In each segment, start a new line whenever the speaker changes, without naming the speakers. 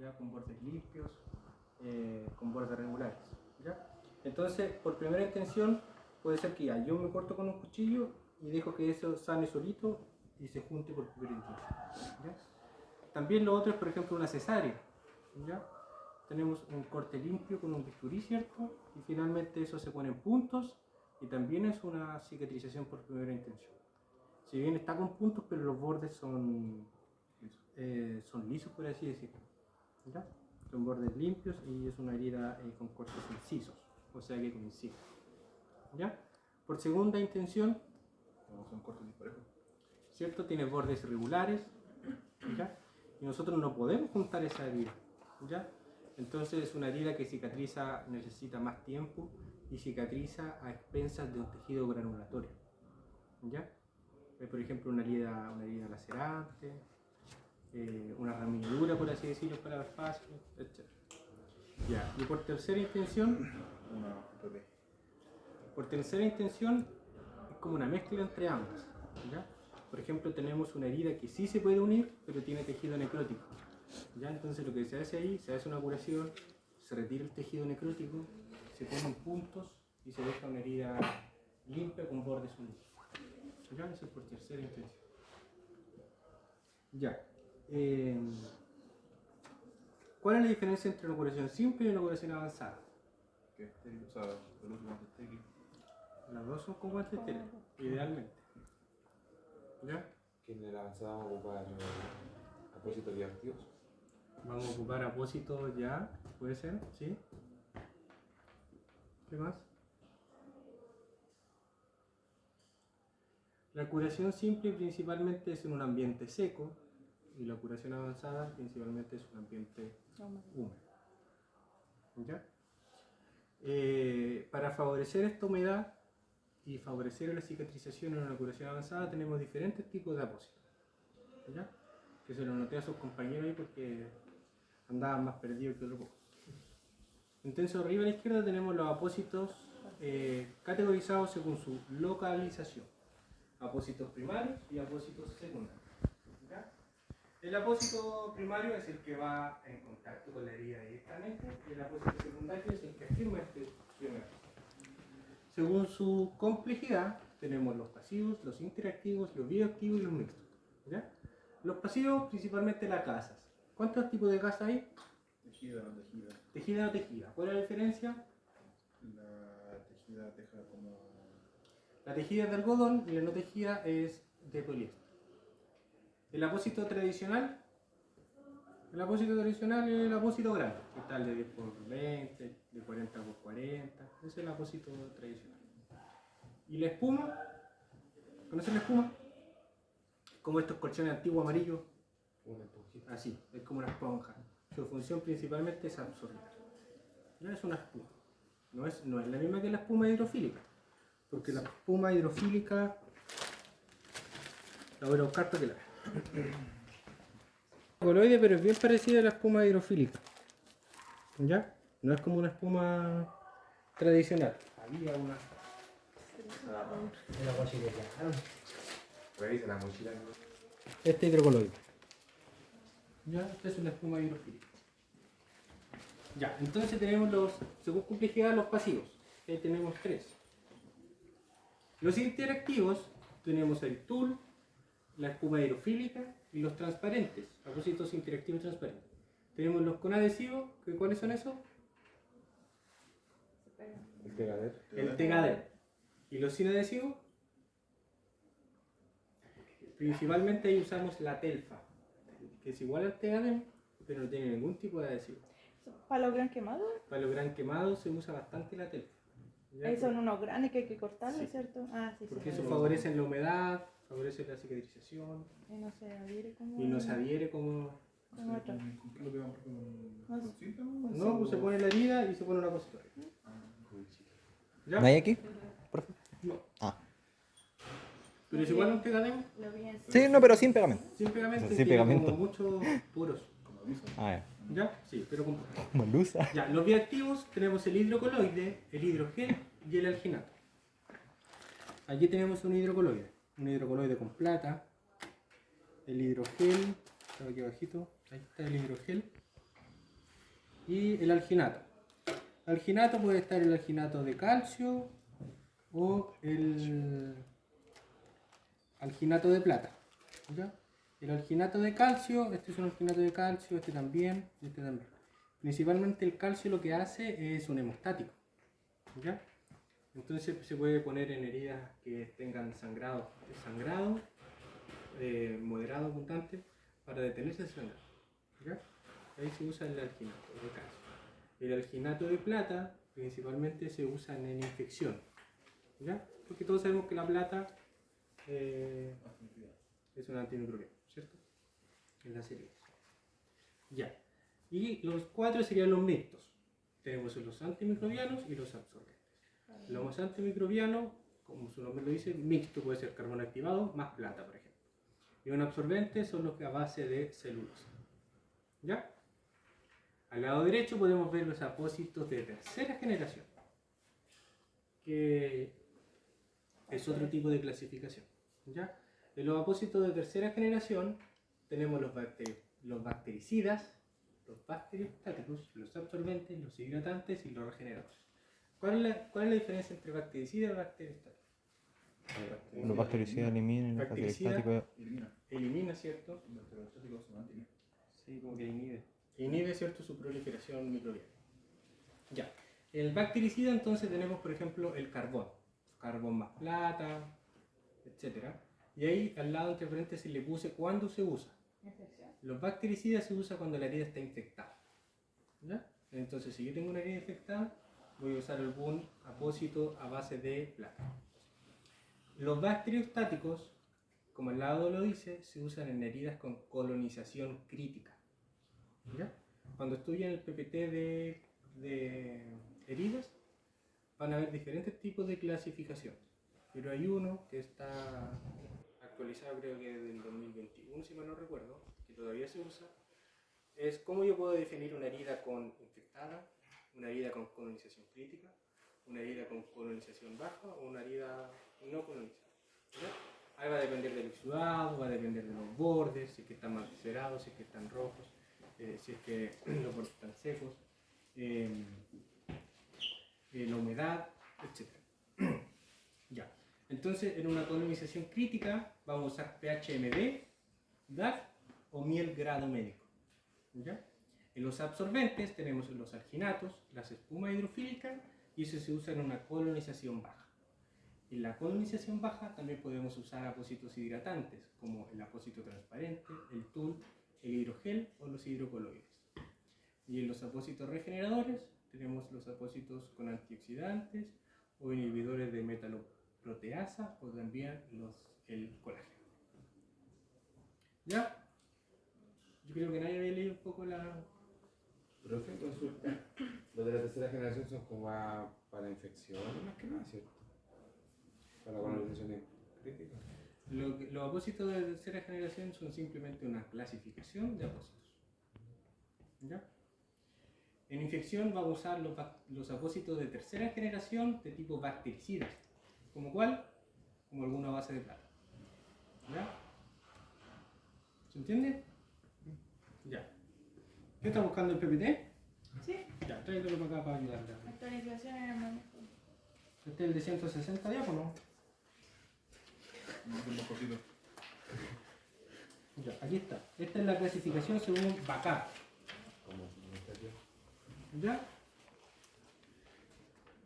¿ya? Con bordes limpios, con bordes regulares, ¿ya? Entonces, por primera intención, puede ser que ya yo me corto con un cuchillo y dejo que eso sane solito y se junte por primera intención, ¿ya? También lo otro es, por ejemplo, una cesárea, ¿ya? Tenemos un corte limpio con un bisturí, ¿cierto? Y finalmente eso se pone en puntos y también es una cicatrización por primera intención. Si bien está con puntos, pero los bordes son lisos, por así decirlo, ¿ya? Son bordes limpios y es una herida con cortes incisos, o sea que coincide, ¿ya? Por segunda intención,
No, son cortes disparejos.
¿cierto? Tiene bordes regulares, ¿ya? Y nosotros no podemos juntar esa herida, ¿ya? Entonces es una herida que cicatriza, necesita más tiempo y cicatriza a expensas de un tejido granulatorio, ¿ya? Por ejemplo, una herida lacerante, una ramilladura, por así decirlo, para más fácil, etc. Ya. Y por tercera intención, es como una mezcla entre ambas, ¿ya? Por ejemplo, tenemos una herida que sí se puede unir, pero tiene tejido necrótico, ¿ya? Entonces lo que se hace ahí, se hace una curación, se retira el tejido necrótico, se ponen puntos y se deja una herida limpia con bordes unidos. ¿Ya? Eso es por tercera intención. Ya. ¿Cuál es la diferencia entre una curación simple y una curación avanzada?
¿Qué? O sea, el último guante estéril.
Las dos son con guantes estériles, idealmente. ¿Ya?
Que en el avanzado vamos a ocupar apósitos bioactivos.
Vamos a ocupar apósitos ya, puede ser, ¿sí? ¿Qué más? La curación simple principalmente es en un ambiente seco y la curación avanzada principalmente es un ambiente húmedo. ¿Ya? Para favorecer esta humedad y favorecer la cicatrización en una curación avanzada tenemos diferentes tipos de apósitos, ¿ya? Que se lo noté a sus compañeros ahí porque andaban más perdidos que otro poco. Entonces arriba a la izquierda tenemos los apósitos categorizados según su localización. Apósitos primarios y apósitos secundarios, ¿ya? El apósito primario es el que va en contacto con la herida directamente y el apósito secundario es el que afirma este primer. Según su complejidad tenemos los pasivos, los interactivos, los bioactivos y los mixtos, ¿ya? Los pasivos principalmente las gasas. ¿Cuántos tipos de gasas hay?
Tejida, no tejida.
Tejida o tejida. ¿Cuál es la diferencia?
La tejida deja como...
La tejida es de algodón y la no tejida es de poliéster. El apósito tradicional es el apósito grande, que está el de 10 por 20, de 40 por 40, ese es el apósito tradicional. ¿Y la espuma? ¿Conocen la espuma? Como estos colchones antiguos amarillos, así, es como una esponja. Su función principalmente es absorber. Ya es una espuma. No es la misma que la espuma hidrofílica, porque la espuma hidrofílica la voy a buscar para que la vean. Coloide, pero es bien parecida a la espuma hidrofílica, ¿ya? No es como una espuma tradicional. Había una en la mochila.
Revisa la mochila.
Este hidrocoloide. Ya, esta es una espuma hidrofílica. Ya, entonces tenemos según complejidad, los pasivos. Ahí tenemos tres. Los interactivos tenemos el tul, la espuma hidrofílica y los transparentes, apósitos interactivos transparentes. Tenemos los con adhesivo, ¿cuáles son esos?
El tegader.
El tegader. ¿Y los sin adhesivo? Principalmente ahí usamos la telfa, que es igual al tegader, pero no tiene ningún tipo de adhesivo.
¿Para los gran quemados?
Para los gran quemados se usa bastante la telfa.
Ahí son unos granes que hay que cortarlos,
Sí.
¿cierto? Ah, sí,
Porque
sí.
eso favorece la humedad, favorece la cicatrización
Y no se adhiere como...
y no se adhiere como...
como otro.
¿Con qué lo pegamos?
No
¿Con
sé.
cinta?
No, pues se pone la herida y se pone una cosita. ¿Ya?
¿No hay aquí?
No.
Ah.
Pero es igual un pegamento.
Lo vi en...
Sí, no, pero sin pegamento.
Sin pegamento,
Sin
tiene
pegamento.
como muchos poros.
Ah, ya.
¿Ya? Sí, pero con...
Como lusa.
Ya, los bioactivos tenemos el hidrocoloide, el hidrogel y el alginato. Aquí tenemos un hidrocoloide con plata, el hidrogel, está aquí abajito, ahí está el hidrogel, Y el alginato. Alginato puede estar el alginato de calcio o el alginato de plata. ¿Ya? El alginato de calcio, este es un alginato de calcio, este también, y este también. Principalmente el calcio lo que hace es un hemostático. ¿Ya? Entonces se puede poner en heridas que tengan sangrado moderado, abundante, para detenerse el sangrado. ¿Ya? Ahí se usa el alginato de calcio. El alginato de plata principalmente se usa en infección. ¿Ya? Porque todos sabemos que la plata es un antimicrobiano, ¿cierto? En las heridas. Ya. Y los cuatro serían los mixtos. Tenemos los antimicrobianos y los absorbentes. Los antimicrobianos, como su nombre lo dice, mixto puede ser carbono activado más plata, por ejemplo. Y un absorbente son los que a base de celulosa. ¿Ya? Al lado derecho podemos ver los apósitos de tercera generación, que es otro tipo de clasificación. ¿Ya? En los apósitos de tercera generación tenemos los bactericidas, los bacteriostáticos, los absorbentes, los hidratantes y los regeneradores. ¿Cuál es la diferencia entre bactericida y bacteriostático?
Los bactericidas eliminan, los
Bactericida
bacteriostáticos.
elimina, ¿cierto?
Los bacteriostáticos se mantienen.
Sí, como que inhibe. Inhibe, ¿cierto?, su proliferación microbiana. Ya. En el bactericida entonces tenemos, por ejemplo, el carbón más plata, etc. Y ahí al lado entre paréntesis le puse cuándo se usa.
Infección.
Los bactericidas se usan cuando la herida está infectada. ¿Ya? Entonces, si yo tengo una herida infectada, voy a usar algún apósito a base de plata. Los bacteriostáticos, como el lado lo dice, se usan en heridas con colonización crítica. ¿Ya? Cuando estudian el PPT de heridas, van a ver diferentes tipos de clasificación. Pero hay uno que está actualizado, creo que del 2021, si mal no recuerdo, que todavía se usa, es cómo yo puedo definir una herida con infectada, una herida con colonización crítica, una herida con colonización baja o una herida no colonizada. ¿Ya? Ahí va a depender del exudado, va a depender de los bordes, si es que están más viscerados, si es que están rojos, si es que los bordes están secos, la humedad, etc. Ya. Entonces, en una colonización crítica vamos a usar PHMB, DAC o miel grado médico. ¿Ya? En los absorbentes tenemos los alginatos, las espumas hidrofílicas, y eso se usa en una colonización baja. En la colonización baja también podemos usar apósitos hidratantes, como el apósito transparente, el tul, el hidrogel o los hidrocoloides. Y en los apósitos regeneradores tenemos los apósitos con antioxidantes o inhibidores de metaloproteasa o también el colágeno. ¿Ya? Yo creo que nadie había leído un poco la...
Profe, consulta. Los de la tercera generación son como para infección, más que nada, ¿cierto? Para colonización crítica.
Los apósitos de tercera generación son simplemente una clasificación de apósitos. ¿Ya? En infección vamos a usar los apósitos de tercera generación de tipo bactericidas. ¿Como cuál? Como alguna base de plata. ¿Ya? ¿Se entiende? Ya. ¿Qué está buscando el PPT?
Sí,
Ya, tráigalo para acá para ayudarle.
actualización en el manejo.
Este es el de 160 diáfonos.
Unos cositos.
Ya, aquí está. Esta es la clasificación según Backup.
Como administración.
¿Ya?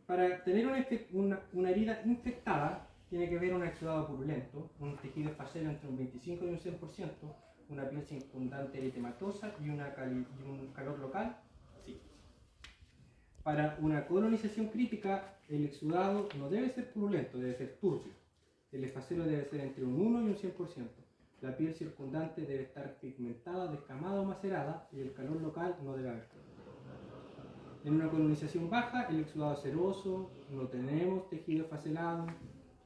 Para tener una herida infectada, tiene que haber un exudado purulento, un tejido facelo entre un 25 y un 100%, una piel circundante eritematosa y un calor local. Sí. Para una colonización crítica, el exudado no debe ser purulento, debe ser turbio. El esfacelo debe ser entre un 1 y un 100%. La piel circundante debe estar pigmentada, descamada o macerada y el calor local no debe haber. En una colonización baja, el exudado es seroso, no tenemos tejido esfacelado,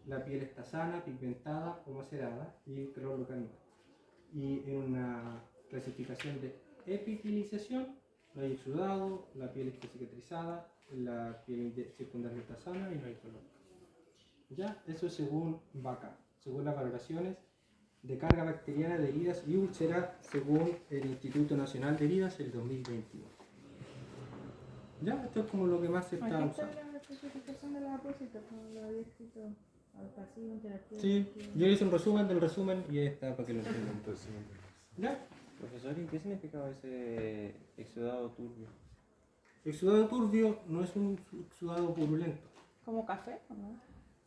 la piel está sana, pigmentada o macerada y el calor local no. Y en una clasificación de epitelización, no hay exudado, la piel está cicatrizada, la piel circundante está sana y no hay calor. ¿Ya? Eso es según VACA, según las valoraciones de carga bacteriana de heridas y úlceras según el Instituto Nacional de Heridas el 2021. Ya, esto es como lo que más se está
Aquí está
usando.
la especificación de los apósitos, como lo había escrito al pasivo, interactivo.
Sí,
activo.
yo hice un resumen del resumen y está para que lo entiendan.
Entonces,
¿Ya?
Profesor, ¿y qué significaba ese exudado turbio?
Exudado turbio no es un exudado purulento.
¿Como café o no?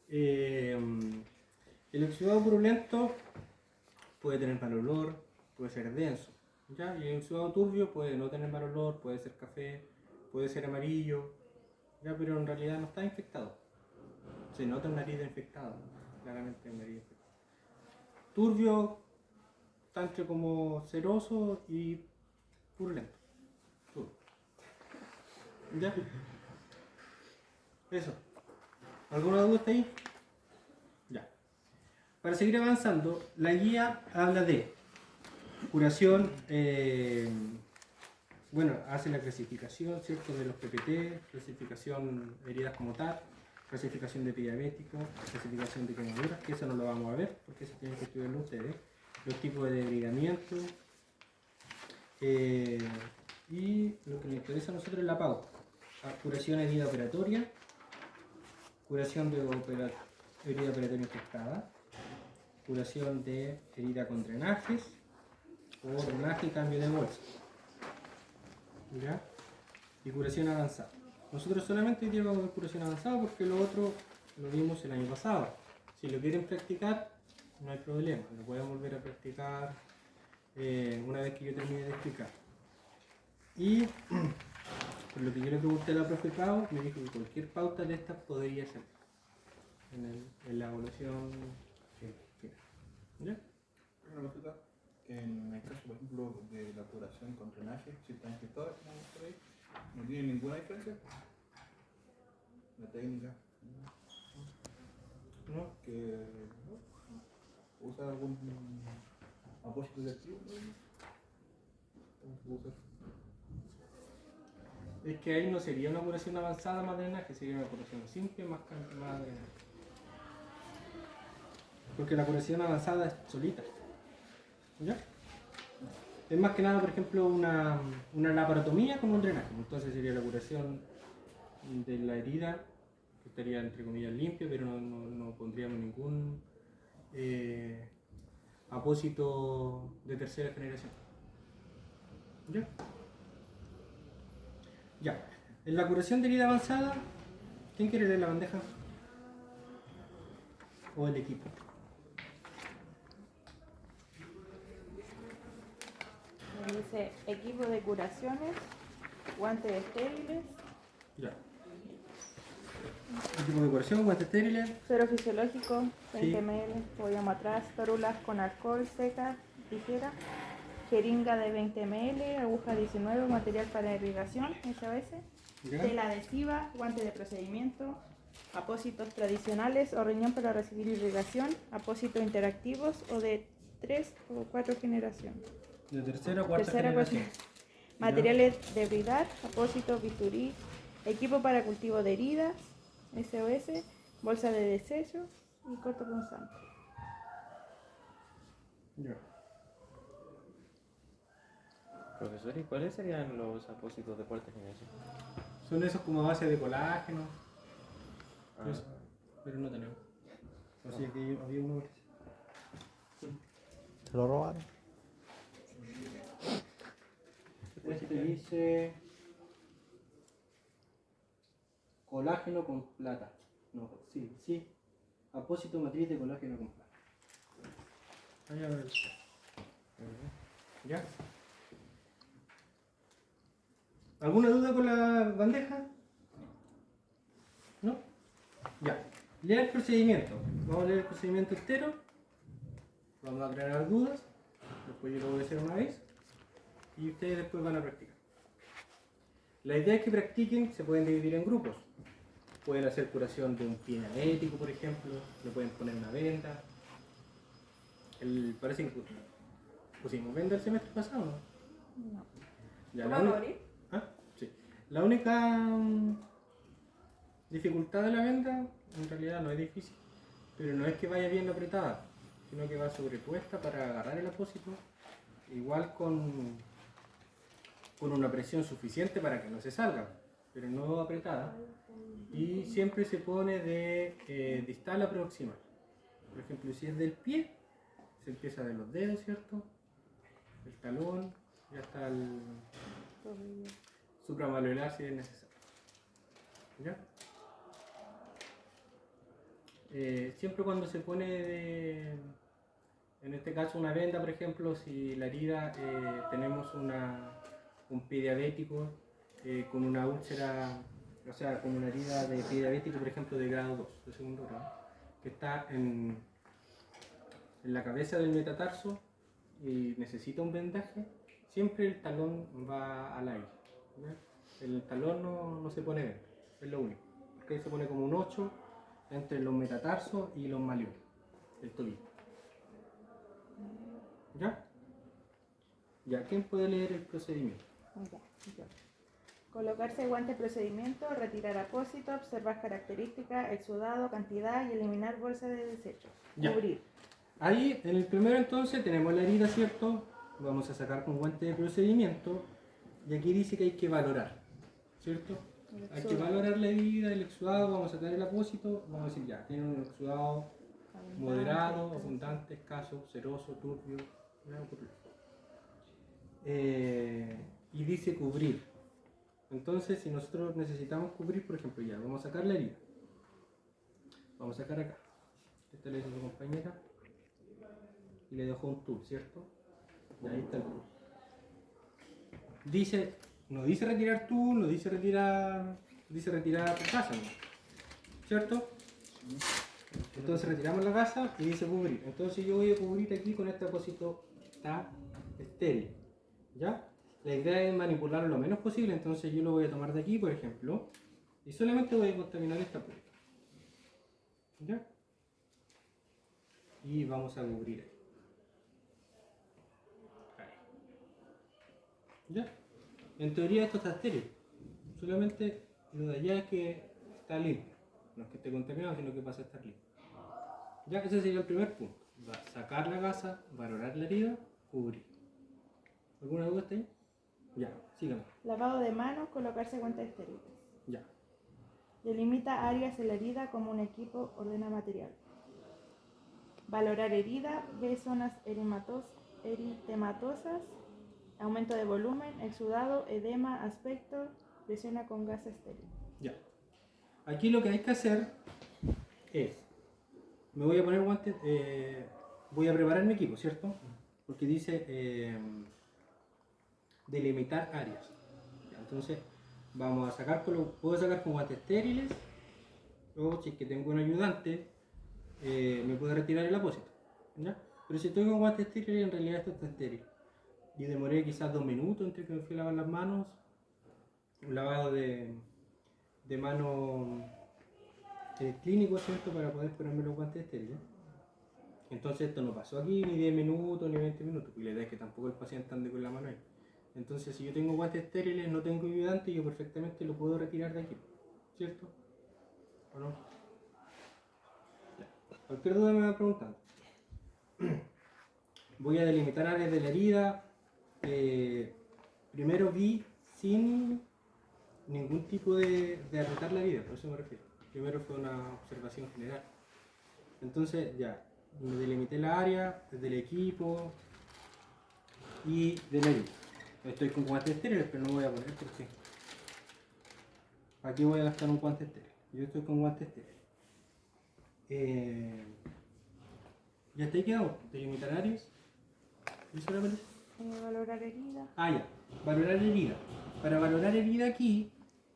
El exudado purulento puede tener mal olor, puede ser denso. ¿Ya? Y el exudado turbio puede no tener mal olor, puede ser café, puede ser amarillo, ¿ya? Pero en realidad no está infectado. Se nota una herida infectada, claramente una herida infectada. Turbio, tanto como ceroso y purulento. Turbio. ¿Ya? Eso. ¿Alguna duda hasta ahí? Ya. Para seguir avanzando, la guía habla de curación, bueno, hace la clasificación, ¿cierto?, de los PPT, clasificación de heridas como tal, clasificación de diabético, clasificación de quemaduras, que eso no lo vamos a ver, porque eso tienen que estudiarlo ustedes, los tipos de debridamiento, y lo que nos interesa a nosotros es la pauta. Curación de herida operatoria, curación de herida operatoria infectada, curación de herida con drenajes o drenaje y cambio de bolsa. ¿Ya? Y curación avanzada. Nosotros solamente llevamos curación avanzada porque lo otro lo vimos el año pasado. Si lo quieren practicar, no hay problema, lo pueden volver a practicar una vez que yo termine de explicar. Y por lo que yo le pregunté a la profe Pau, me dijo que cualquier pauta de estas podría ser en la evaluación final. ¿Ya?
Una consulta. En el caso, por ejemplo, de la curación con drenaje, si está infectada, como por ahí, ¿no tiene ninguna diferencia? La técnica.
¿No?
Que usa algún apósito de activo, ¿no? ¿Cómo se usa?
Es que ahí no sería una curación avanzada más drenaje, sería una curación simple más drenaje. Porque la curación avanzada es solita. ¿Ya? Es más que nada, por ejemplo, una laparotomía con un drenaje. Entonces sería la curación de la herida, que estaría entre comillas limpia, pero no pondríamos ningún apósito de tercera generación. ¿Ya? Ya. En la curación de herida avanzada, ¿quién quiere leer la bandeja? ¿O el equipo?
Dice equipo de curaciones, guantes estériles,
Ya. Equipo de curación, guantes estériles.
suero fisiológico, 20
Sí.
ml, podíamos atrás, férulas con alcohol, seca, tijera, jeringa de 20 ml, aguja 19, material para irrigación, SOS,
¿Ya?
tela adhesiva, guante de procedimiento, apósitos tradicionales o riñón para recibir irrigación, apósitos interactivos o de 3 o 4 generaciones.
De tercera o cuarta
Tercera,
generación.
Materiales de bridar, apósito, bisturí, equipo para cultivo de heridas, SOS, bolsa de desecho y cortopunzante.
Ya.
Profesor, ¿y cuáles serían los apósitos de cuarta generación?
Son esos como a base de colágeno,
Ah,
Eso. pero no tenemos. Así que había uno.
¿se lo robaron?
Este dice colágeno con plata. No, sí. Apósito matriz de colágeno con plata. Ahí a ver. ¿Ya? ¿Alguna duda con la bandeja? ¿No? Ya. Lea el procedimiento. Vamos a leer el procedimiento entero. Vamos a aclarar dudas. Después yo lo voy a hacer una vez. Y ustedes después van a practicar. La idea es que practiquen, se pueden dividir en grupos. Pueden hacer curación de un pie diabético, por ejemplo. Le pueden poner una venda. Parece que pusimos venda el semestre pasado, ¿no?
No.
Ya,
¿Cómo
la
va a
única-
morir?
¿Ah? Sí. La única dificultad de la venda, en realidad no es difícil, pero no es que vaya bien apretada, sino que va sobrepuesta para agarrar el apósito, igual con una presión suficiente para que no se salga. pero no apretada. Y siempre se pone de distal a proximal. Por ejemplo, si es del pie, se empieza de los dedos, ¿cierto? El talón, ya está el supramalleolar si es necesario. ¿Ya? Siempre cuando se pone en este caso una venda, por ejemplo, si la herida tenemos un pie diabético con una úlcera, o sea, con una herida de pie diabético, por ejemplo, de grado 2, de segundo grado, que está en la cabeza del metatarso y necesita un vendaje, siempre el talón va al aire. ¿Ya? El talón no se pone dentro, es lo único, porque se pone como un 8 entre los metatarsos y los malleoles, el tobillo. ¿Ya? Ya, ¿quién puede leer el procedimiento?
Ya, yo. Colocarse guante procedimiento, retirar apósito, observar características, exudado, cantidad y eliminar bolsa de desechos.
Ya.
Cubrir.
Ahí, en el primero entonces, tenemos la herida, ¿cierto? Vamos a sacar con guante de procedimiento. Y aquí dice que hay que valorar, ¿cierto? Hay que valorar la herida, el exudado, vamos a sacar el apósito, vamos a decir ya, tiene un exudado moderado, abundante, escaso, ceroso, turbio, ¿ya? Y dice cubrir. Entonces, si nosotros necesitamos cubrir, por ejemplo, ya, vamos a sacar la herida. Vamos a sacar acá. Esta le hizo su compañera y le dejó un tool, ¿cierto? Y ahí está el tool. Dice, no dice retirar tool, no dice retirar gasa, ¿no? ¿Cierto? Entonces retiramos la gasa y dice cubrir. Entonces yo voy a cubrir aquí con este apósito está estéril. ¿Ya? La idea es manipularlo lo menos posible, entonces yo lo voy a tomar de aquí, por ejemplo, y solamente voy a contaminar esta punta. ¿Ya? Y vamos a cubrir ahí. ¿Ya? En teoría esto está estéril, solamente lo de allá es que está limpio. No es que esté contaminado, sino que pasa a estar limpio. Ya, ese sería el primer punto. Va a sacar la gasa, valorar la herida, cubrir. ¿Alguna duda hasta ahí? Ya, síganme.
Lavado de manos, colocarse guantes estériles.
Ya.
Delimita áreas en la herida como un equipo, ordena material. Valorar herida, ve zonas eritematosas, aumento de volumen, exudado, edema, aspecto, presiona con gas estéril.
Ya. Aquí lo que hay que hacer es, me voy a poner guantes, voy a preparar mi equipo, ¿cierto? Porque dice delimitar áreas. Ya, entonces vamos a sacar, puedo sacar con guantes estériles, o si es que tengo un ayudante, me puedo retirar el apósito. ¿Ya? Pero si estoy con guantes estériles, en realidad esto está estéril. Y demoré quizás 2 minutos entre que me fui a lavar las manos, un lavado de mano clínico, ¿cierto? Para poder ponerme los guantes estériles. Entonces esto no pasó aquí ni 10 minutos ni 20 minutos, y la idea es que tampoco el paciente ande con la mano ahí. Entonces si yo tengo guantes estériles, no tengo ayudante, yo perfectamente lo puedo retirar de aquí, ¿cierto? ¿O no? Ya. Cualquier duda me va preguntando. Voy a delimitar áreas de la herida. Primero vi sin ningún tipo de apretar la herida, por eso me refiero. Primero fue una observación general. Entonces ya, me delimité la área desde el equipo y de la herida. Estoy con guantes estériles, pero no voy a poner porque aquí voy a gastar un guante estéril. Yo estoy con guantes estériles. Ya está ahí quedado. Delimitar áreas. ¿Y eso era para eso?
Valorar herida.
Ah, ya. Valorar herida. Para valorar herida aquí,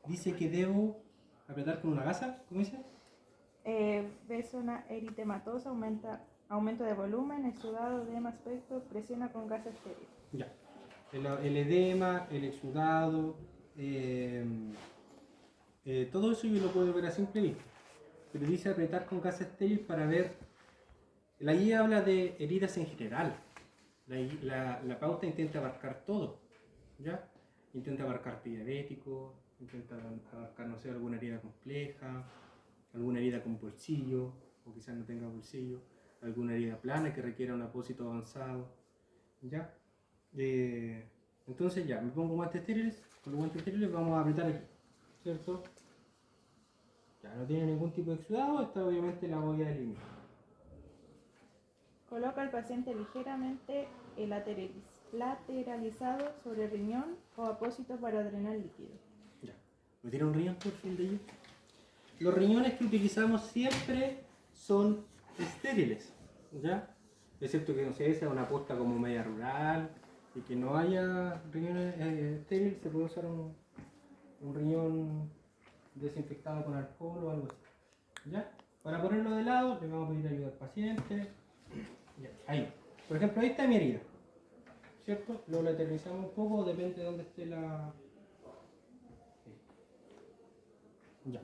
dice que debo apretar con una gasa, ¿cómo dice?
Ve zona eritematosa, aumento de volumen, exudado, edema, aspecto, presiona con gas estéril.
Ya. El edema, el exudado, todo eso yo lo puedo ver a simple vista. Pero dice apretar con gas estéril para ver. La guía habla de heridas en general. La pauta intenta abarcar todo, ¿ya? Intenta abarcar pie diabético, intenta abarcar, no sé, alguna herida compleja, alguna herida con bolsillo, o quizás no tenga bolsillo, alguna herida plana que requiera un apósito avanzado, ¿ya? Entonces ya, me pongo guantes estériles, con los guantes estériles vamos a apretar aquí. ¿cierto? Ya no tiene ningún tipo de exudado, esta obviamente la voy a eliminar.
Coloca al paciente ligeramente lateralizado sobre el riñón o apósito para drenar líquido.
Ya. ¿Me tiene un riñón por fin de ello? Los riñones que utilizamos siempre son estériles, ¿ya? Excepto que no sé, sea una posta como media rural y que no haya riñones estériles, se puede usar un riñón desinfectado con alcohol o algo así. ¿Ya? Para ponerlo de lado, le vamos a pedir ayuda al paciente. Ya, ahí. Por ejemplo, ahí está mi herida. ¿Cierto? Lo lateralizamos un poco, depende de dónde esté la. Ya.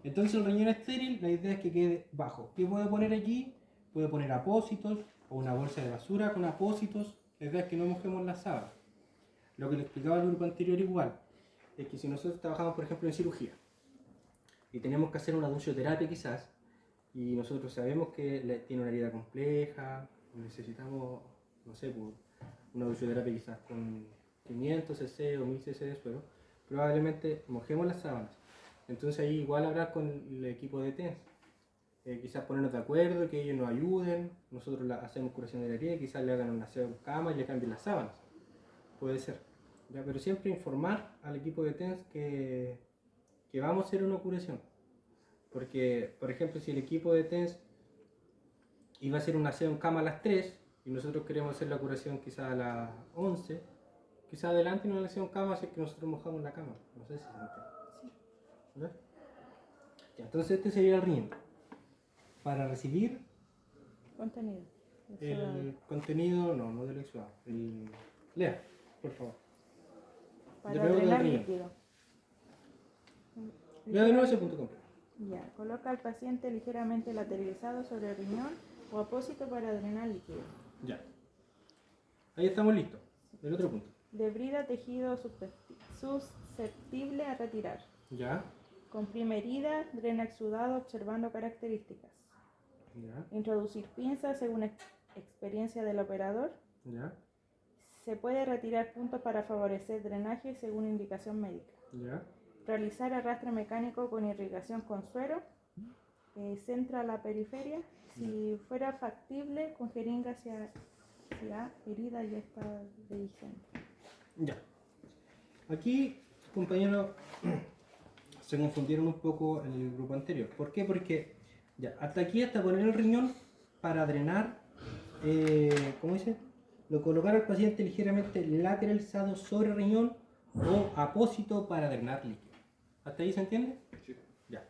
Entonces el riñón estéril, la idea es que quede bajo. ¿Qué puedo poner aquí? Puedo poner apósitos o una bolsa de basura con apósitos. La idea es que no mojemos las sábanas. Lo que le explicaba el grupo anterior igual, es que si nosotros trabajamos, por ejemplo, en cirugía y tenemos que hacer una ducioterapia quizás, y nosotros sabemos que tiene una herida compleja, necesitamos, no sé, pues, una ducioterapia quizás con 500 cc o 1000 cc de suero, probablemente mojemos las sábanas. Entonces ahí igual hablar con el equipo de TENS, quizás ponernos de acuerdo, que ellos nos ayuden, nosotros hacemos curación de la herida, quizás le hagan una aseo en cama y le cambien las sábanas, puede ser. ¿Ya? Pero siempre informar al equipo de TENS que vamos a hacer una curación. Porque, por ejemplo, si el equipo de TENS iba a hacer un aseo en cama a las 3 y nosotros queremos hacer la curación quizás a las 11, quizás adelante no le aseo en cama, así que nosotros mojamos la cama. No sé si se entiende. ¿Verdad? Ya, entonces este sería el riñón. Para recibir
Contenido.
el contenido, no del exudado. Lea, por favor.
Para
de luego del
drenar
riñón.
líquido.
Lea de nuevo ese punto completo.
Ya, coloca al paciente ligeramente lateralizado sobre el riñón o apósito para drenar líquido.
Ya. Ahí estamos listos. Del otro punto.
Debrida tejido susceptible a retirar.
Ya.
Comprime herida, drena exudado observando características.
Ya.
Introducir pinzas según experiencia del operador.
Ya.
Se puede retirar puntos para favorecer drenaje según indicación médica.
Ya.
Realizar arrastre mecánico con irrigación con suero. Centra la periferia. Si fuera factible, con jeringa hacia herida ya está dirigente.
Ya. Aquí, compañeros, se confundieron un poco en el grupo anterior. ¿Por qué? Porque ya, hasta aquí, hasta poner el riñón para drenar, ¿cómo dice? Lo colocar al paciente ligeramente lateralizado sobre el riñón o apósito para drenar líquido. ¿Hasta ahí se entiende?
Sí.
Ya.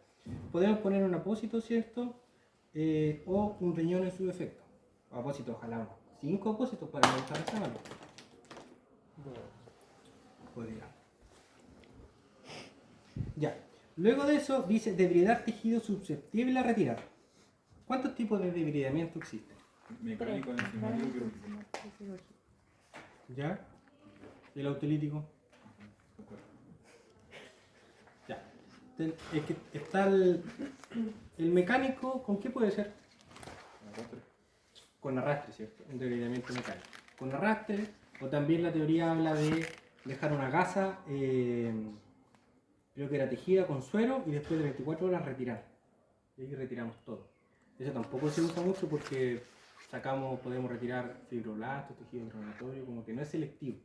Podemos poner un apósito, ¿cierto? O un riñón en su defecto. Apósito, ojalá 5 apósitos para levantar esa mano. Podría. Ya. Luego de eso dice debridar tejido susceptible a retirar. ¿Cuántos tipos de debridamiento existen?
Mecánico, enzimático, quirúrgico.
¿Ya? ¿Y el autolítico? Ya. Es que está el mecánico, ¿con qué puede ser?
Arrastre.
Con arrastre, ¿cierto? Un debridamiento mecánico. Con arrastre, o también la teoría habla de dejar una gasa, creo que era tejida con suero y después de 24 horas retirar. Y ahí retiramos todo. Eso tampoco se usa mucho porque podemos retirar fibroblastos, tejido inflamatorio, como que no es selectivo.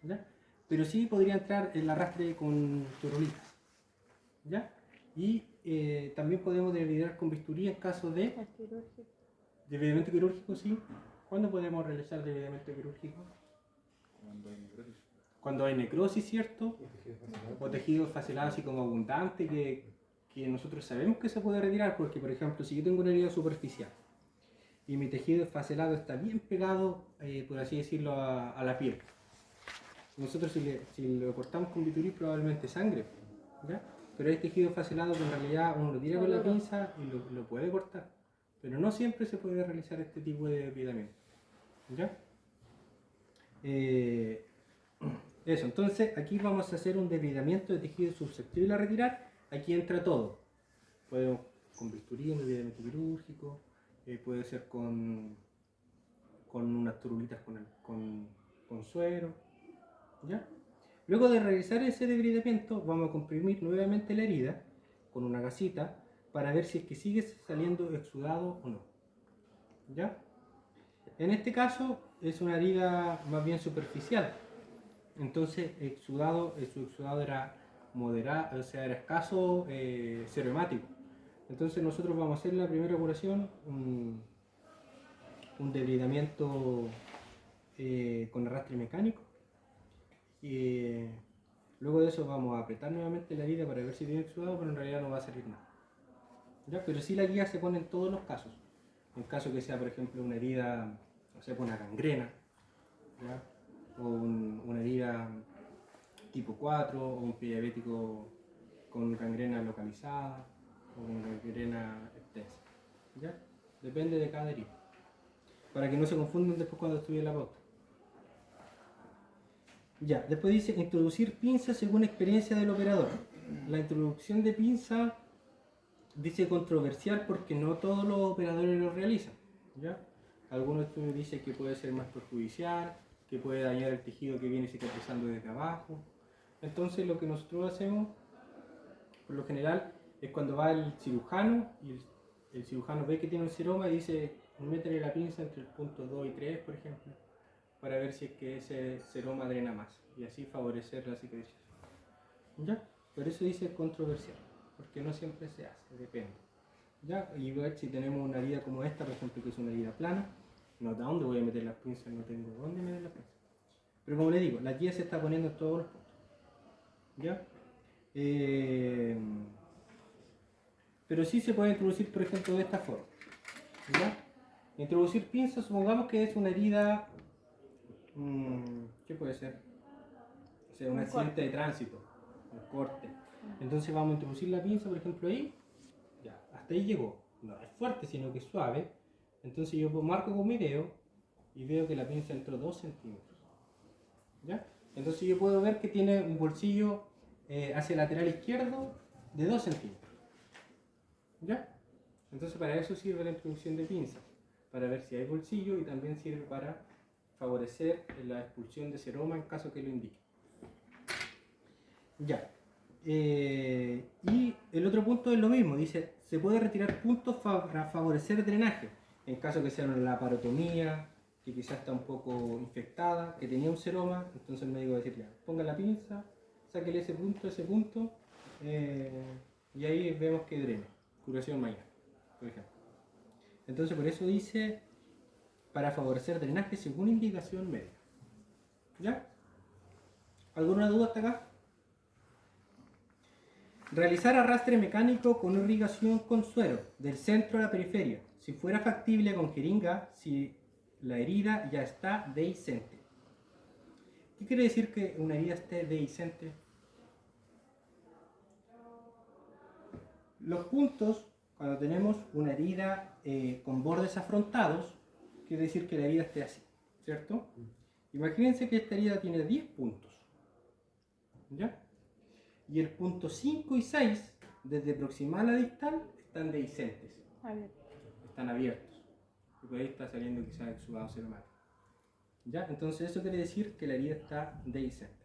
¿Ya? Pero sí podría entrar el arrastre con turulitas. ¿Ya? Y también podemos debridar con bisturí en caso de debridamiento quirúrgico, sí. ¿Cuándo podemos realizar debridamiento quirúrgico?
Cuando hay necrosis.
Cuando hay necrosis, ¿cierto? O tejido esfacelado así como abundante que nosotros sabemos que se puede retirar porque, por ejemplo, si yo tengo una herida superficial y mi tejido esfacelado está bien pegado, por así decirlo, a la piel, nosotros si lo cortamos con bisturí probablemente sangre, ¿ya? Pero hay tejido esfacelado que en realidad uno lo tira con la pinza y lo puede cortar, pero no siempre se puede realizar este tipo de debridamiento, ¿ya? Eso, entonces aquí vamos a hacer un debridamiento de tejido susceptible a retirar. Aquí entra todo. Podemos con bisturí, un debridamiento quirúrgico, puede ser con unas turulitas con suero, ¿ya? Luego de realizar ese debridamiento, vamos a comprimir nuevamente la herida con una gasita para ver si es que sigue saliendo exudado o no. ¿Ya? En este caso es una herida más bien superficial. Entonces su exudado era moderado, o sea, era escaso, serohemático. Entonces nosotros vamos a hacer la primera curación, un debridamiento con arrastre mecánico. Y luego de eso vamos a apretar nuevamente la herida para ver si tiene exudado, pero en realidad no va a salir nada. ¿Ya? Pero sí la guía se pone en todos los casos. En caso que sea, por ejemplo, una herida, o sea, una gangrena, ¿ya? O una herida tipo 4, o un pie diabético con gangrena localizada, o con gangrena extensa. ¿Ya? Depende de cada herida. Para que no se confundan después cuando estudien la pauta. Ya, después dice introducir pinza según experiencia del operador. La introducción de pinza dice controversial porque no todos los operadores lo realizan. ¿Ya? Algunos estudios dicen que puede ser más perjudicial, que puede dañar el tejido que viene cicatrizando desde abajo. Entonces lo que nosotros hacemos, por lo general, es cuando va el cirujano y el cirujano ve que tiene un seroma y dice, métele la pinza entre el punto 2 y 3, por ejemplo, para ver si es que ese seroma drena más y así favorecer la cicatrización. ¿Ya? Por eso dice controversial, porque no siempre se hace, depende. ¿Ya? Y ver si tenemos una herida como esta, por ejemplo, que es una herida plana, no, ¿a dónde voy a meter las pinzas? No tengo dónde meter las pinzas. Pero como les digo, la guía se está poniendo en todos los puntos. ¿Ya? Pero sí se puede introducir, por ejemplo, de esta forma. ¿Ya? Introducir pinzas, supongamos que es una herida, ¿qué puede ser? O sea, un accidente de tránsito, un corte. Entonces vamos a introducir la pinza, por ejemplo, ahí. Ya, hasta ahí llegó. No es fuerte, sino que es suave. Entonces yo marco con mi dedo y veo que la pinza entró 2 centímetros. ¿Ya? Entonces yo puedo ver que tiene un bolsillo hacia el lateral izquierdo de 2 centímetros. ¿Ya? Entonces para eso sirve la introducción de pinzas, para ver si hay bolsillo y también sirve para favorecer la expulsión de seroma en caso que lo indique. Ya. Y el otro punto es lo mismo, dice, se puede retirar puntos para favorecer drenaje, en caso que sea una laparotomía, que quizás está un poco infectada, que tenía un seroma, entonces el médico va a decir, ya, ponga la pinza, sáquele ese punto, y ahí vemos que drena, curación mañana, por ejemplo. Entonces por eso dice, para favorecer drenaje según indicación médica. ¿Ya? ¿Alguna duda hasta acá? Realizar arrastre mecánico con irrigación con suero, del centro a la periferia, si fuera factible con jeringa, si la herida ya está dehiscente. ¿Qué quiere decir que una herida esté dehiscente? Los puntos, cuando tenemos una herida con bordes afrontados, quiere decir que la herida esté así, ¿cierto? Imagínense que esta herida tiene 10 puntos, ¿ya? Y el punto 5 y 6, desde proximal a distal, están dehiscentes. Están abiertos. Y por ahí está saliendo quizás exudado seromático. ¿Ya? Entonces eso quiere decir que la herida está dehiscente.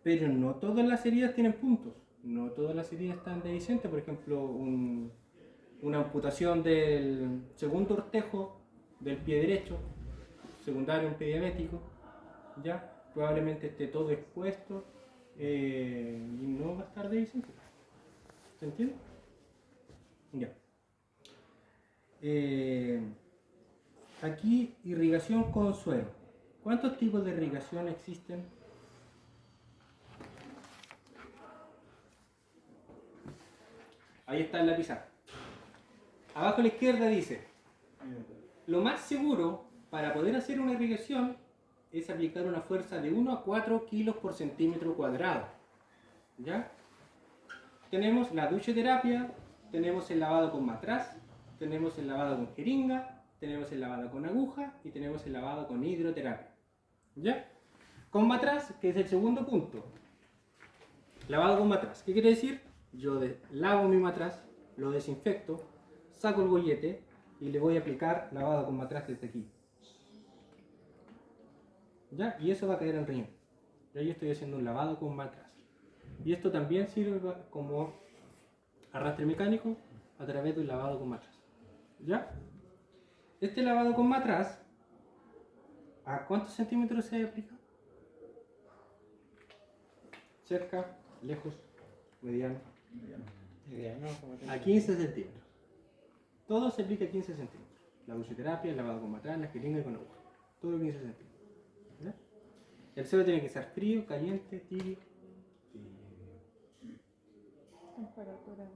Pero no todas las heridas tienen puntos. No todas las heridas están dehiscentes. Por ejemplo, una amputación del segundo ortejo del pie derecho, secundario a un pie diabético, ¿ya? Probablemente esté todo expuesto. Y no va a estar dehiscente. ¿Se entiende? Ya. Aquí irrigación con suero. ¿Cuántos tipos de irrigación existen? Ahí está en la pizarra. Abajo a la izquierda dice, lo más seguro para poder hacer una irrigación es aplicar una fuerza de 1 a 4 kilos por centímetro cuadrado. ¿Ya? Tenemos la duchoterapia, tenemos el lavado con matraz, tenemos el lavado con jeringa, tenemos el lavado con aguja y tenemos el lavado con hidroterapia. ¿Ya? Con matraz, que es el segundo punto. Lavado con matraz. ¿Qué quiere decir? Yo lavo mi matraz, lo desinfecto, saco el bollete y le voy a aplicar lavado con matraz desde aquí. ¿Ya? Y eso va a caer al riñón. Ya yo estoy haciendo un lavado con matraz. Y esto también sirve como arrastre mecánico a través de un lavado con matraz. ¿Ya? Este lavado con matraz, ¿a cuántos centímetros se aplica? Cerca, lejos, mediano. A 15 centímetros. Todo se aplica a 15 centímetros. La duchoterapia, el lavado con matraz, la jeringa y con agua. Todo 15 centímetros. ¿Ya? El suelo tiene que estar frío, caliente, tibio.
Temperatura.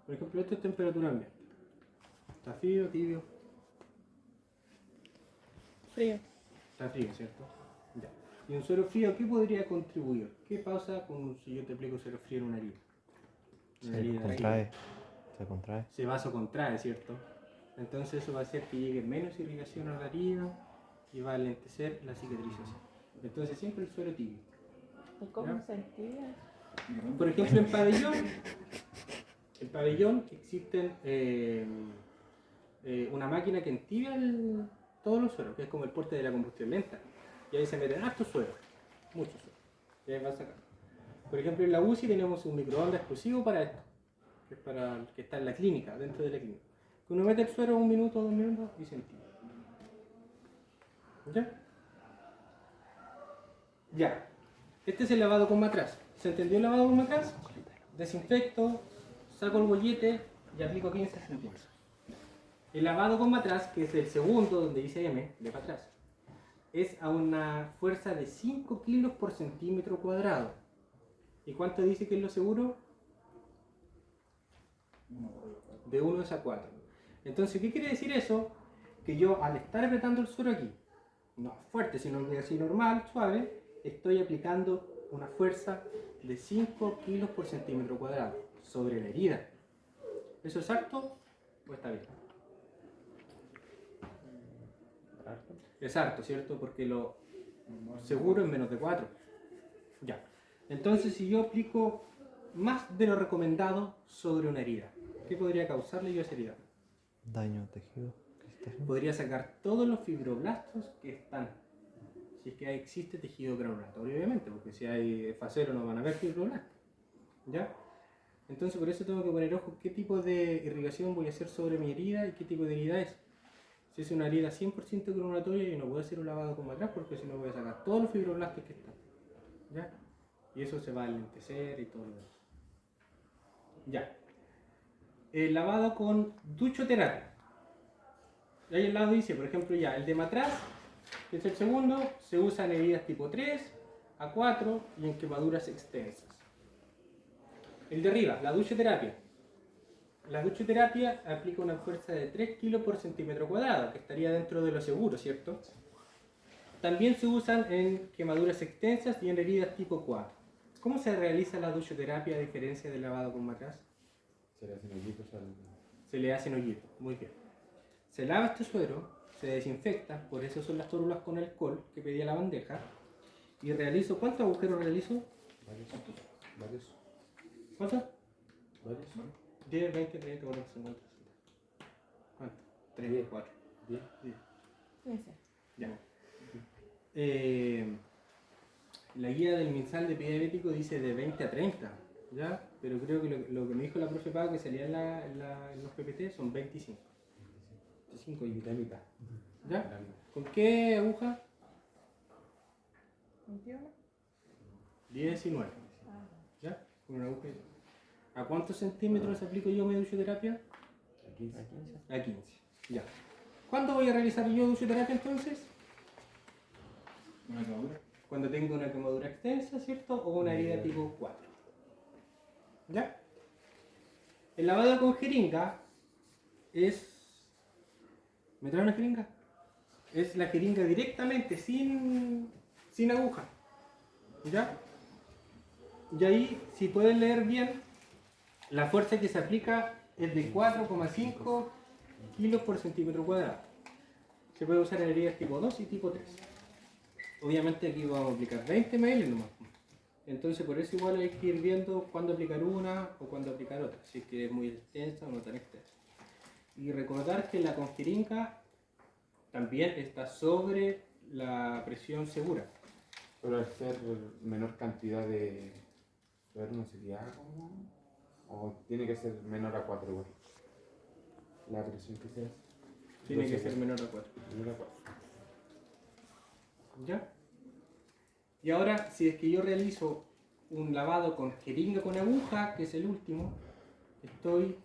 Por ejemplo, esto es temperatura ambiente. Está frío, tibio.
Frío.
Está frío, ¿cierto? Ya. Y un suelo frío, ¿qué podría contribuir? ¿Qué pasa si yo te aplico suelo frío en una herida? Una
Se
herida
contrae. Se contrae.
se vasocontrae, ¿cierto? Entonces eso va a hacer que llegue menos irrigación a la herida y va a alentecer la cicatrización. Entonces siempre el suelo tibio.
¿Y cómo
¿Ya?
se entibia?
Por ejemplo, en pabellón existen una máquina que entibia todos los suelos, que es como el porte de la combustión lenta. Y ahí se meten hartos suelos, muchos suelos. Y ahí van sacando. Por ejemplo, en la UCI tenemos un microondas exclusivo para esto, que es para el que está en la clínica, dentro de la clínica. Uno mete el suero 1 minuto, 2 minutos y se entibia. ¿Ya? Ya. Este es el lavado con matraz. ¿Se entendió el lavado con matraz? Desinfecto, saco el bollete y aplico 15 centímetros. El lavado con matraz, que es el segundo, donde dice M, de para atrás, es a una fuerza de 5 kilos por centímetro cuadrado. ¿Y cuánto dice que es lo seguro? De 1 a 4. Entonces, ¿qué quiere decir eso? Que yo, al estar apretando el suero aquí, no fuerte, sino que así normal, suave, estoy aplicando una fuerza de 5 kilos por centímetro cuadrado sobre la herida. ¿Eso es harto o está bien? Es harto, ¿cierto? Porque lo seguro es menos de 4. Ya. Entonces, si yo aplico más de lo recomendado sobre una herida, ¿qué podría causarle yo a esa herida?
Daño tejido. Cristalización.
Podría sacar todos los fibroblastos que están. Si es que existe tejido granulatorio, obviamente, porque si hay facero no van a haber fibroblastos. ¿Ya? Entonces, por eso tengo que poner ojo qué tipo de irrigación voy a hacer sobre mi herida y qué tipo de herida es. Si es una herida 100% granulatoria, yo no puedo hacer un lavado con matraz porque si no voy a sacar todos los fibroblastos que están. ¿Ya? Y eso se va a alentecer y todo lo demás. Ya. El lavado con duchoterapia. Ahí al lado dice, por ejemplo, ya, el de matraz, que es el segundo, se usa en heridas tipo 3, A4 y en quemaduras extensas. El de arriba, la duchoterapia. La duchoterapia aplica una fuerza de 3 kilos por centímetro cuadrado, que estaría dentro de lo seguro, ¿cierto? También se usan en quemaduras extensas y en heridas tipo 4. ¿Cómo se realiza la duchoterapia a diferencia del lavado con matraz?
Se le hacen hoyitos al...
Se le hacen hoyitos, muy bien. Se lava este suero, se desinfecta, por eso son las tórulas con alcohol que pedía la bandeja. Y realizo, ¿cuántos agujeros realizo?
Varios.
¿Cuántos?
Varios.
10, 20, 30, 40, 50, 60. ¿Cuánto? 3, 10, 4.
10.
15.
Ya. La guía del MinSal de pie diabético dice de 20 a 30, ¿ya? Pero creo que lo que me dijo la profe Pau que salía en los PPT son 25. 25 y mitad y mitad. ¿Ya? ¿Con qué aguja?
21.
19.
Ah,
¿Ya? Con una aguja. ¿A cuántos centímetros aplico yo mi duchoterapia?
A 15.
A 15. Ya. ¿Cuándo voy a realizar yo duchoterapia entonces?
Una quemadura.
Cuando tengo una quemadura extensa, ¿cierto? O una herida tipo 4. ¿Ya? El lavado con jeringa es... ¿Me trae una jeringa? Es la jeringa directamente, sin aguja. ¿Ya? Y ahí, si pueden leer bien, la fuerza que se aplica es de 4,5 kilos por centímetro cuadrado. Se puede usar en heridas tipo 2 y tipo 3. Obviamente aquí vamos a aplicar 20 ml nomás. Entonces por eso igual hay que ir viendo cuándo aplicar una o cuándo aplicar otra, si es que es muy extensa o no tan extensa. Y recordar que la con jeringa también está sobre la presión segura.
Pero al ser menor cantidad de flúor no sería como... O tiene que ser menor a 4 igual. La presión que se hace.
Tiene que
Entonces,
ser menor a 4.
menor a 4.
¿Ya? Y ahora, si es que yo realizo un lavado con jeringa con aguja, que es el último, estoy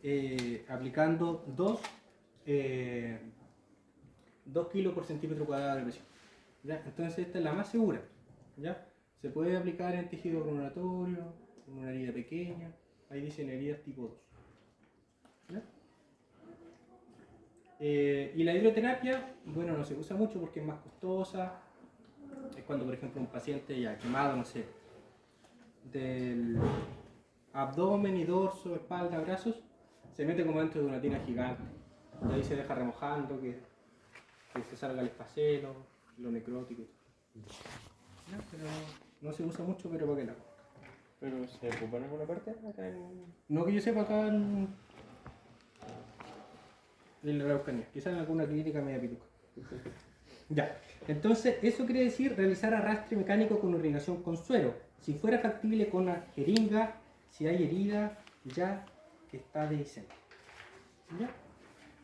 aplicando 2 kilos por centímetro cuadrado de presión. ¿Ya? Entonces esta es la más segura. ¿Ya? Se puede aplicar en tejido granulatorio, en una herida pequeña. Ahí dicen heridas tipo 2. ¿Ya? Y la hidroterapia, bueno, no se usa mucho porque es más costosa. Es cuando, por ejemplo, un paciente ya quemado, no sé, del abdomen y dorso, espalda, brazos, se mete como dentro de una tina gigante. Y ahí se deja remojando, que se salga el espacelo, lo necrótico y todo. Ya, pero no se usa mucho, pero para qué la.
¿Pero se ocupa en alguna parte? Acá en...
No que yo sepa acá en la Araucanía, quizás en alguna clínica media pituca. Ya, entonces eso quiere decir realizar arrastre mecánico con irrigación con suero. Si fuera factible con la jeringa, si hay herida, ya está dehiscente. ¿Ya?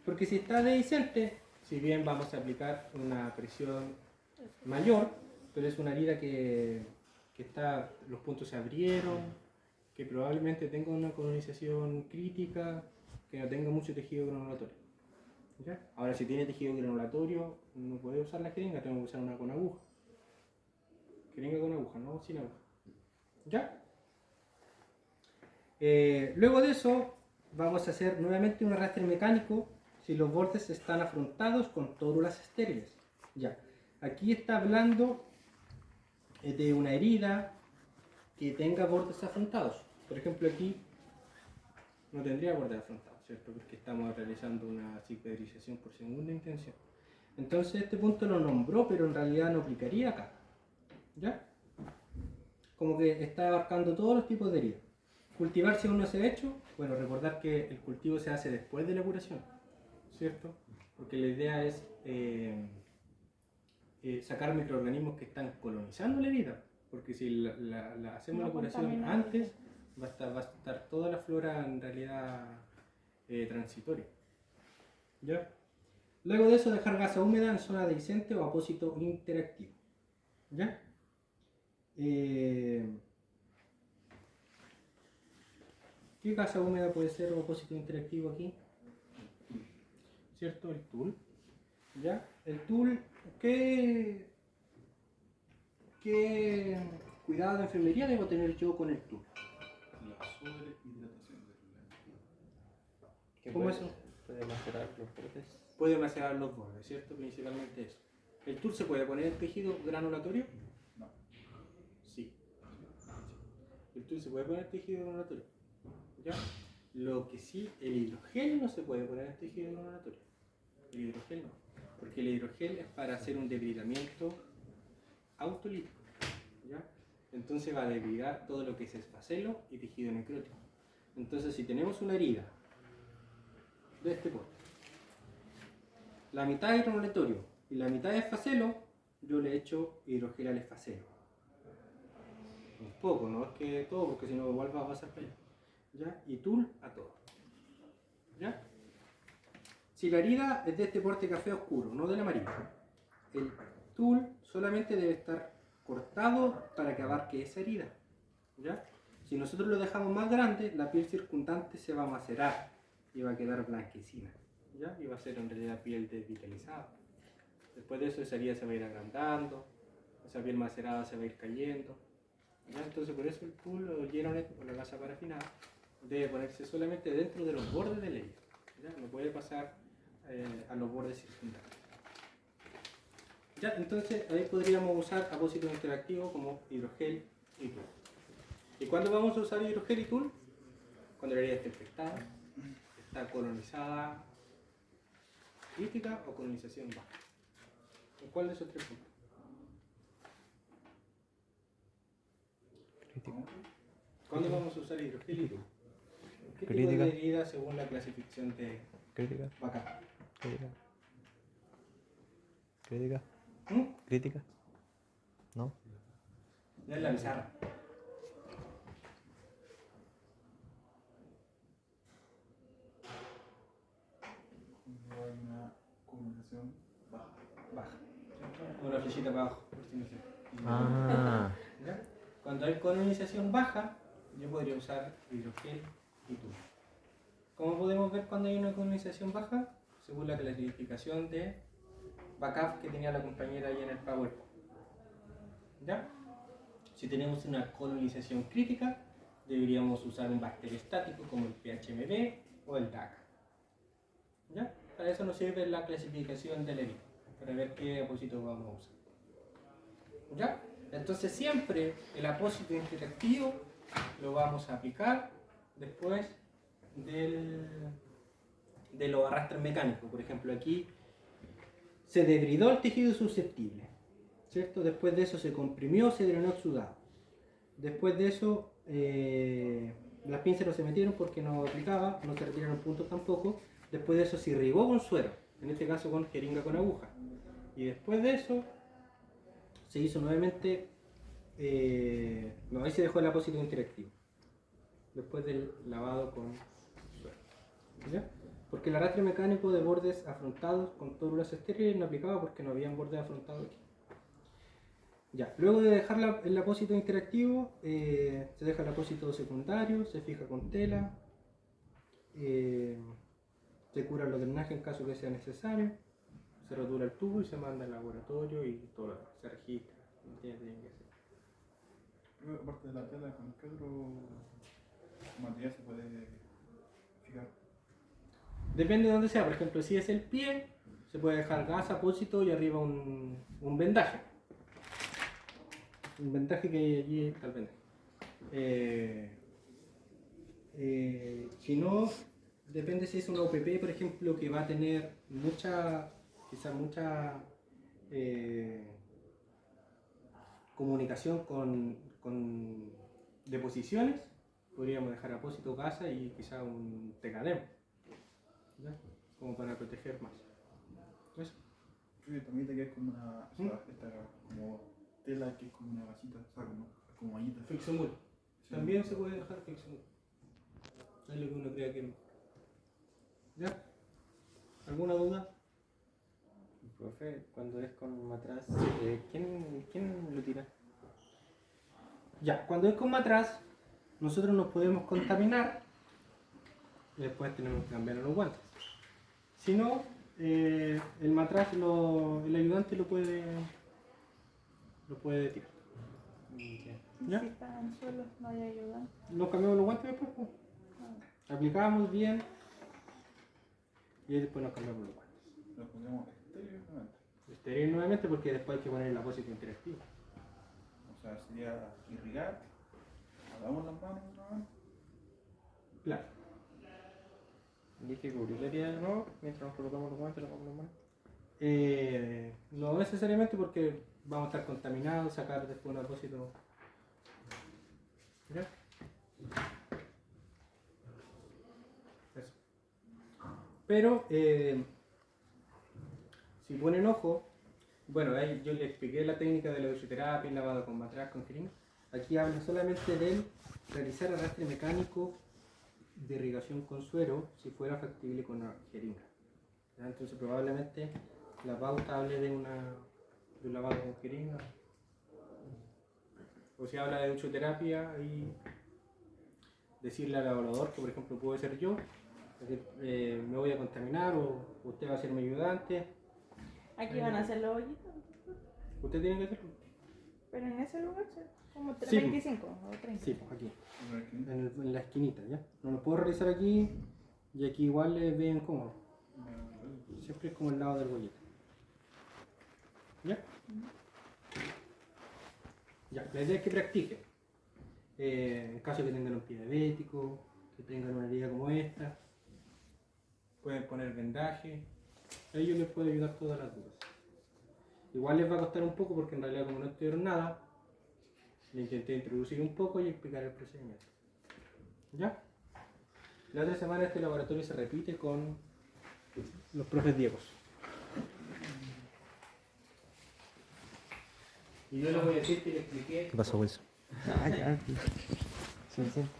Porque si está dehiscente, si bien vamos a aplicar una presión mayor, pero es una herida que está, los puntos se abrieron, que probablemente tenga una colonización crítica, que no tenga mucho tejido granulatorio. ¿Ya? Ahora, si tiene tejido granulatorio, no puede usar la jeringa, tengo que usar una con aguja. Jeringa con aguja, no sin aguja. ¿Ya? Luego de eso, vamos a hacer nuevamente un arrastre mecánico si los bordes están afrontados con tórulas estériles. Ya. Aquí está hablando de una herida que tenga bordes afrontados. Por ejemplo, aquí no tendría bordes afrontados, ¿cierto? Porque estamos realizando una cicatrización por segunda intención. Entonces este punto lo nombró, pero en realidad no aplicaría acá. ¿Ya? Como que está abarcando todos los tipos de heridas. Cultivar si aún no se ha hecho, bueno, recordar que el cultivo se hace después de la curación, ¿cierto? Porque la idea es sacar microorganismos que están colonizando la herida, porque si hacemos
No
la curación
contamina.
antes, va a estar toda la flora en realidad transitoria. ¿Ya? Luego de eso, dejar gasa húmeda en zona dehiscente o apósito interactivo. ¿Ya? ¿Qué gasa húmeda puede ser o apósito interactivo aquí? ¿Cierto? El tul. ¿Ya? El tul, ¿qué cuidado de enfermería debo tener yo con el tul?
La sobrehidratación del
¿Qué
¿Cómo
puede,
eso?
puede macerar los bordes?
Puede macerar los bordes, ¿cierto? Principalmente eso. ¿El tul se puede poner en tejido granulatorio?
No.
Sí. El tul se puede poner en tejido granulatorio. ¿Ya? Lo que sí, el hidrogel no se puede poner en tejido granulatorio. El hidrogel no. Porque el hidrogel es para hacer un debridamiento autolítico. ¿Ya? Entonces va a debridar todo lo que es esfacelo y tejido necrótico. Entonces, si tenemos una herida de este porte, la mitad es granulatorio y la mitad es esfacelo, yo le echo hidrogel al esfacelo. Un poco, no es que todo, porque si no igual va a pasar para allá. ¿Ya? Y tul a todo. ¿Ya? Si la herida es de este porte café oscuro, no del amarillo, el tul solamente debe estar cortado para que abarque esa herida. ¿Ya? Si nosotros lo dejamos más grande, la piel circundante se va a macerar y va a quedar blanquecina. ¿Ya? Y va a ser en realidad piel desvitalizada. Después de eso esa herida se va a ir agrandando, esa piel macerada se va a ir cayendo. ¿Ya? Entonces por eso el tul o el Geronet o la gasa parafinada debe ponerse solamente dentro de los bordes de la herida. ¿Ya? No puede pasar a los bordes circundantes. Ya, entonces ahí podríamos usar apósitos interactivos como hidrogel y tul. ¿Y cuándo vamos a usar hidrogel y tul? Cuando la herida esté infectada, está colonizada crítica o colonización baja. ¿En cuál de esos tres puntos? ¿Cuándo vamos a usar hidrogel y tul? ¿Qué tipo
Crítica.
de herida según la clasificación de
Crítica,
Bacán?
crítica. Crítica.
¿Mm?
¿Crítica? ¿No?
No es la pizarra.
Cuando hay una comunicación baja.
Baja. ¿Cierto? Una flechita para abajo, por si no sé.
Ah,
¿Ya? Cuando hay colonización baja, yo podría usar hidrogel y tubo. ¿Cómo podemos ver cuando hay una colonización baja? Según la clasificación de backup que tenía la compañera ahí en el PowerPoint. ¿Ya? Si tenemos una colonización crítica, deberíamos usar un bacteriostático como el PHMB o el DAC. ¿Ya? Para eso nos sirve la clasificación del EBI, para ver qué apósito vamos a usar. ¿Ya? Entonces siempre el apósito interactivo lo vamos a aplicar después de los arrastres mecánicos. Por ejemplo, aquí se debridó el tejido susceptible, ¿cierto? Después de eso se comprimió, se drenó exudado. Después de eso las pinzas no se metieron porque no aplicaba, no se retiraron puntos tampoco. Después de eso se irrigó con suero, en este caso con jeringa con aguja. Y después de eso se hizo nuevamente, no, ahí se dejó el apósito interactivo. Después del lavado con suero. ¿Ya? Porque el arrastre mecánico de bordes afrontados con tórulas estériles no aplicaba porque no habían bordes afrontados aquí. Ya, luego de dejar el apósito interactivo, se deja el apósito secundario, se fija con tela, se cura los drenajes en caso que sea necesario, se rotura el tubo y se manda al laboratorio y todo lo demás, se registra, ¿entiendes?
Pero aparte de la tela, ¿con qué otro material se puede fijar?
Depende de dónde sea, por ejemplo, si es el pie, se puede dejar gas, apósito y arriba un vendaje. Un vendaje que allí está el vendaje. Si no, depende si es una OPP, por ejemplo, que va a tener quizás mucha comunicación con deposiciones, podríamos dejar apósito, gasa y quizás un tecadem, ¿ya? Como para proteger más. ¿Eso?
Sí, también te queda como una. O sea, esta como tela que es como una vasita, o sea, como mallita.
Fixomul.
Sí.
También se puede dejar fixomul. Es lo que uno crea que es mejor. ¿Ya? ¿Alguna duda?
profe, cuando es con matraz, ¿quién lo tira?
Ya, cuando es con matraz, nosotros nos podemos contaminar y después tenemos que cambiar los guantes. Si no, el matraz, el ayudante lo puede tirar. ¿Ya?
Si están solos, no hay ayuda.
Nos cambiamos los guantes después, pues. Aplicamos bien y después nos cambiamos los guantes.
Lo ponemos exteriormente.
Exterior nuevamente porque después hay que poner el apósito interactivo.
O sea, sería irrigar, lavamos las manos una vez.
Claro.
Dije cubrir la herida de nuevo, mientras nos colocamos los guantes, lavamos las manos.
No necesariamente porque vamos a estar contaminados, sacar después un apósito. ¿Ya? Eso. Pero si ponen ojo, bueno, ahí yo les expliqué la técnica de la fisioterapia, el lavado con matraz, con jeringa. Aquí habla solamente de realizar arrastre mecánico de irrigación con suero si fuera factible con una jeringa. ¿Ya? Entonces probablemente la pauta hable de un lavado con jeringa. O si habla de uchoterapia y decirle al laborador que por ejemplo puede ser yo, decir, me voy a contaminar o usted va a ser mi ayudante.
Aquí van a hacer los hoyitos,
Usted tiene que hacerlo.
pero en ese lugar, como
Sí,
25 o 30.
Sí, pues aquí,
Una esquina.
en la esquinita, ¿ya? No lo puedo realizar aquí y aquí igual es bien cómodo. Siempre es como el lado del bollete. ¿Ya? Ya, la idea es que practiquen. En caso que tengan un pie diabético, que tengan una herida como esta, pueden poner vendaje. A ellos les puede ayudar todas las dudas. Igual les va a costar un poco porque en realidad como no estudiaron nada, le intenté introducir un poco y explicar el procedimiento. ¿Ya? La otra semana este laboratorio se repite con los profes Diegos. Y yo le voy a decir que le expliqué.
¿Qué pasó, Wilson?
Ah, ya. Suficiente.